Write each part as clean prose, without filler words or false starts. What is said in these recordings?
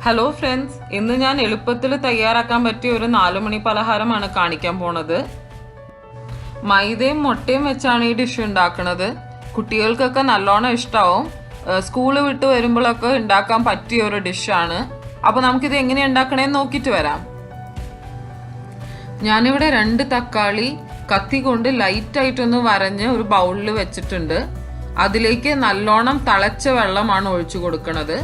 Hello friends, ഇന്ന് ഞാൻ എളുപ്പത്തിൽ തയ്യാറാക്കാൻ പറ്റിയ ഒരു 4 മണി പലഹാരമാണ് കാണിക്കാൻ പോണത്. മൈദയും മുട്ടയും വെച്ചാണ് ഈ ഡിഷ് ഉണ്ടാക്കുന്നത്. കുട്ടികൾക്കൊക്കെ നല്ലോണം ഇഷ്ടമാവും. സ്കൂള് വിട്ട് വരുമ്പോഴൊക്കെ ഉണ്ടാക്കാൻ പറ്റിയ ഒരു ഡിഷാണ്. അപ്പോൾ നമുക്കിത് എങ്ങനെ ഉണ്ടാക്കണേന്ന് നോക്കിയിട്ട് വരാം. ഞാനിവിടെ 2 തക്കാളി കത്തി കൊണ്ട് ലൈറ്റായിട്ടൊന്ന് വരഞ്ഞ് ഒരു ബൗളിൽ വെച്ചിട്ടുണ്ട്. അതിലേക്ക് നല്ലോണം തിളച്ച വെള്ളമാണ് ഒഴിച്ചു കൊടുക്കുന്നത്.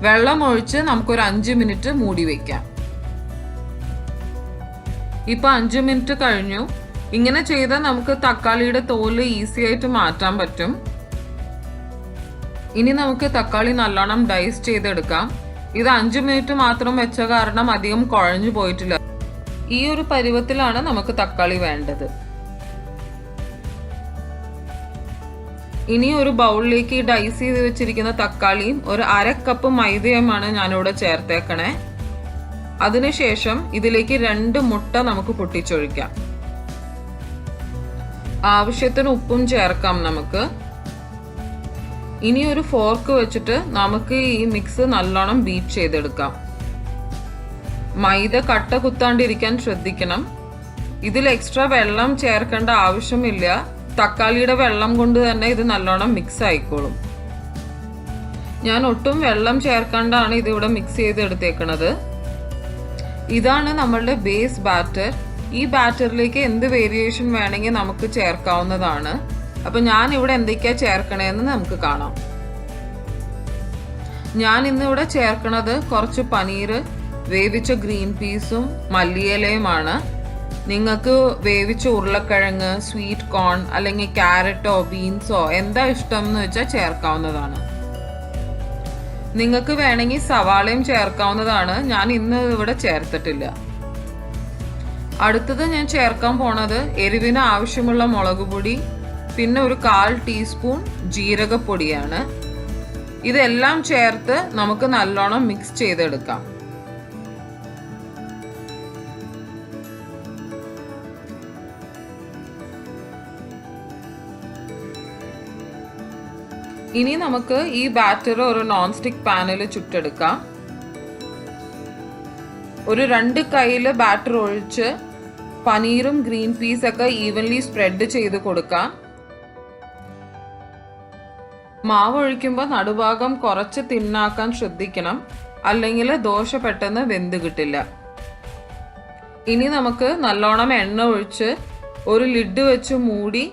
വെള്ളം ഒഴിച്ച് നമുക്കൊരു 5 മിനിറ്റ് മൂടി വെക്കാം. ഇപ്പൊ 5 മിനിറ്റ് കഴിഞ്ഞു. ഇങ്ങനെ ചെയ്താൽ നമുക്ക് തക്കാളിയുടെ തോല് ഈസി ആയിട്ട് മാറ്റാൻ പറ്റും. ഇനി നമുക്ക് തക്കാളി നല്ലോണം ഡൈസ് ചെയ്തെടുക്കാം. ഇത് 5 മിനിറ്റ് മാത്രം വെച്ച കാരണം അധികം കുഴഞ്ഞു പോയിട്ടില്ല. ഈ ഒരു പരുവത്തിലാണ് നമുക്ക് തക്കാളി വേണ്ടത്. ഇനി ഒരു ബൗളിലേക്ക് ഡൈസ് ചെയ്ത് വെച്ചിരിക്കുന്ന തക്കാളിയും ഒരു 1/2 കപ്പ് മൈദയുമാണ് ഞാനിവിടെ ചേർത്തേക്കണേ. അതിനുശേഷം ഇതിലേക്ക് 2 മുട്ട നമുക്ക് പൊട്ടിച്ചൊഴിക്കാം. ആവശ്യത്തിന് ഉപ്പും ചേർക്കാം നമുക്ക്. ഇനി ഒരു ഫോർക്ക് വെച്ചിട്ട് നമുക്ക് ഈ മിക്സ് നല്ലോണം ബീറ്റ് ചെയ്തെടുക്കാം. മൈദ കട്ട കുത്താണ്ടിരിക്കാൻ ശ്രദ്ധിക്കണം. ഇതിൽ എക്സ്ട്രാ വെള്ളം ചേർക്കേണ്ട ആവശ്യമില്ല. തക്കാളിയുടെ വെള്ളം കൊണ്ട് തന്നെ ഇത് നല്ലോണം മിക്സ് ആയിക്കോളും. ഞാൻ ഒട്ടും വെള്ളം ചേർക്കാണ്ടാണ് ഇതിവിടെ മിക്സ് ചെയ്തെടുത്തേക്കണത്. ഇതാണ് നമ്മളുടെ ബേസ് ബാറ്റർ. ഈ ബാറ്ററിലേക്ക് എന്ത് വേരിയേഷൻ വേണമെങ്കിൽ നമുക്ക് ചേർക്കാവുന്നതാണ്. അപ്പൊ ഞാൻ ഇവിടെ എന്തൊക്കെയാ ചേർക്കണേന്ന് നമുക്ക് കാണാം. ഞാൻ ഇന്നിവിടെ ചേർക്കണത് കുറച്ച് പനീർ, വേവിച്ച ഗ്രീൻ പീസും മല്ലിയിലയുമാണ്. നിങ്ങൾക്ക് വേവിച്ച ഉരുളക്കിഴങ്ങ്, സ്വീറ്റ് കോൺ അല്ലെങ്കിൽ ക്യാരറ്റോ ബീൻസോ എന്താ ഇഷ്ടം എന്ന് വെച്ചാൽ ചേർക്കാവുന്നതാണ്. നിങ്ങൾക്ക് വേണമെങ്കിൽ സവാളയും ചേർക്കാവുന്നതാണ്. ഞാൻ ഇന്ന് ഇവിടെ ചേർത്തിട്ടില്ല. അടുത്തത് ഞാൻ ചേർക്കാൻ പോണത് എരിവിന് ആവശ്യമുള്ള മുളക് പൊടി, പിന്നെ ഒരു 1/4 ടീസ്പൂൺ ജീരകപ്പൊടിയാണ്. ഇതെല്ലാം ചേർത്ത് നമുക്ക് നല്ലോണം മിക്സ് ചെയ്തെടുക്കാം. ഇനി നമുക്ക് ഈ ബാറ്റർ ഒരു നോൺ സ്റ്റിക് പാനിൽ ചുട്ടെടുക്കാം. ഒരു 2 കൈയില് ബാറ്റർ ഒഴിച്ച് പനീറും ഗ്രീൻ പീസൊക്കെ ഈവൻലി സ്പ്രെഡ് ചെയ്ത് കൊടുക്കാം. മാവ് ഒഴിക്കുമ്പോൾ നടുഭാഗം കുറച്ച് തിന്നാക്കാൻ ശ്രദ്ധിക്കണം, അല്ലെങ്കിൽ ദോശ പെട്ടെന്ന് വെന്ത് കിട്ടില്ല. ഇനി നമുക്ക് നല്ലോണം എണ്ണ ഒഴിച്ച് ഒരു ലിഡ് വെച്ച് മൂടി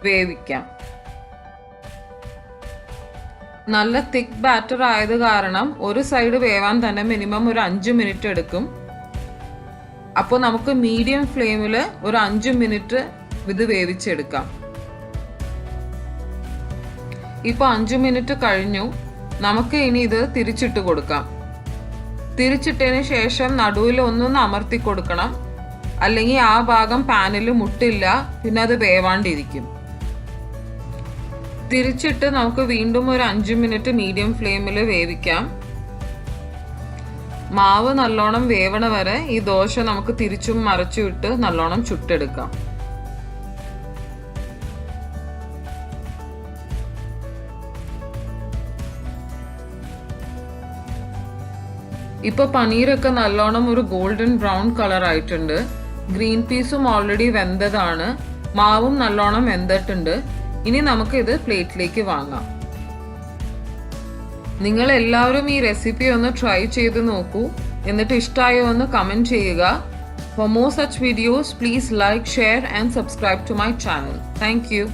വേവിക്കാം. നല്ല തിക്ക് ബാറ്റർ ആയത് കാരണം ഒരു സൈഡ് വേവാൻ തന്നെ മിനിമം ഒരു 5 മിനിറ്റ് എടുക്കും. അപ്പോൾ നമുക്ക് മീഡിയം ഫ്ലെയിമിൽ ഒരു 5 മിനിറ്റ് ഇത് വേവിച്ചെടുക്കാം. ഇപ്പൊ 5 മിനിറ്റ് കഴിഞ്ഞു. നമുക്ക് ഇനി ഇത് തിരിച്ചിട്ട് കൊടുക്കാം. തിരിച്ചിട്ടതിന് ശേഷം നടുവിൽ ഒന്നൊന്ന് അമർത്തി കൊടുക്കണം, അല്ലെങ്കിൽ ആ ഭാഗം പാനിൽ മുട്ടില്ല, പിന്നെ അത് വേവാണ്ടിരിക്കും. തിരിച്ചിട്ട് നമുക്ക് വീണ്ടും ഒരു 5 മിനിറ്റ് മീഡിയം ഫ്ലെയിമിൽ വേവിക്കാം. മാവ് നല്ലോണം വേവണ വരെ ഈ ദോശ നമുക്ക് തിരിച്ചും മറിച്ചും ഇട്ട് നല്ലോണം ചുട്ടെടുക്കാം. ഇപ്പൊ പനീരൊക്കെ നല്ലോണം ഒരു ഗോൾഡൻ ബ്രൗൺ കളർ ആയിട്ടുണ്ട്. ഗ്രീൻ പീസും ഓൾറെഡി വെന്തതാണ്. മാവും നല്ലോണം വെന്തിട്ടുണ്ട്. ഇനി നമുക്ക് ഇത് പ്ലേറ്റിലേക്ക് വാങ്ങാം. നിങ്ങൾ എല്ലാവരും ഈ റെസിപ്പി ഒന്ന് ട്രൈ ചെയ്ത് നോക്കൂ. എന്നിട്ട് ഇഷ്ടമായോ എന്ന് കമന്റ് ചെയ്യുക. For more such videos, please like, share and subscribe to my channel. Thank you.